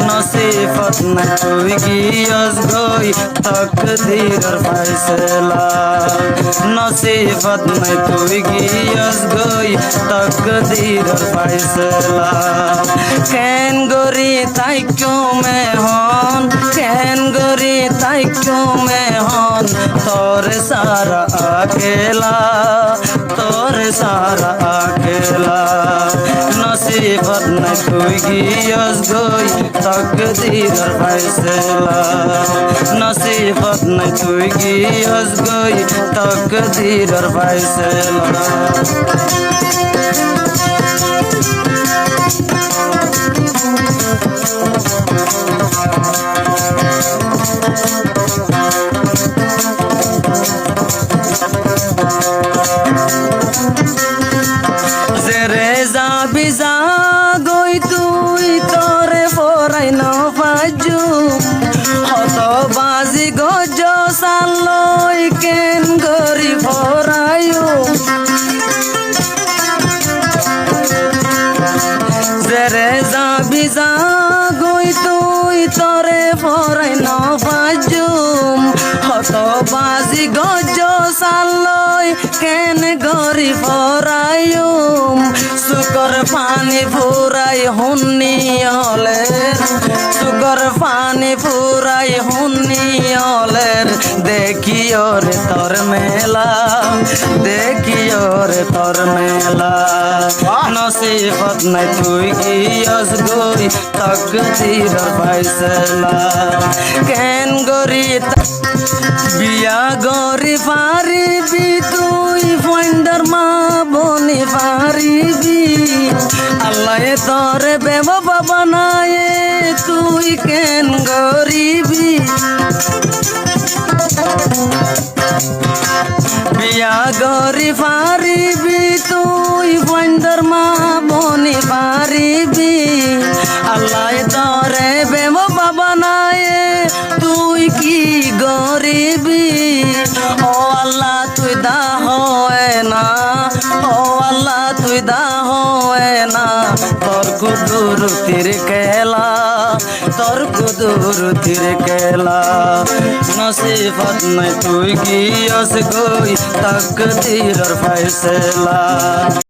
নসিবত নাই তুই গিয়স গই তকদীরের ফয়সালা নসিবত নাই তুই গিয়স গই তকদীরের ফয়সালা কেন গরি তাই কিউ মেহন কেন গরি তাই কিউ মেহন তোরে সারা अकेला तोरे सारा अकेला नसीबत न तुई गियस गई तकदीरेर फैसला नसीबत न तुई गियस गई तकदीरेर फैसला রেজা বিজা গই তুই তোরে ফরাই ন ফাজু হত বাজি গজ সালই কেন গরি ফরায়ু রেজা বিজা গই তুই তোরে ফরাই ন ফাজু হত বাজি গজ সালই কেন গরি ফরায়ু সুগর পানি ফুরাই হুন্নি হলের সুগর পানি ফুরাই হুন্নি হলের দেখিও রে তোর মেলা দেখিও রে তোর মেলা নসিবত নাই তুই গিয়স গই তকদীরের ফয়সালা কেন গরি বিয়া গরি পারিবি তুই ফন্ডার মা বনি পারিবি আল্লাহ তোরে বেবা বানায় তুই কেন গরিবি বিয়া গরি পারিবি তুই ফন্ডার মা বনি পারিবি আল্লাহ তোরে বেবা বানায় তুই কি গরিবি ও আল্লাহ তুই দা হয় না ও আল্লাহ তুই দা হয় না তোর কুদরতির খেলা তোর কুদরতির খেলা নসিবত নাই তুই গিয়স গই তকদীরের ফয়সালা।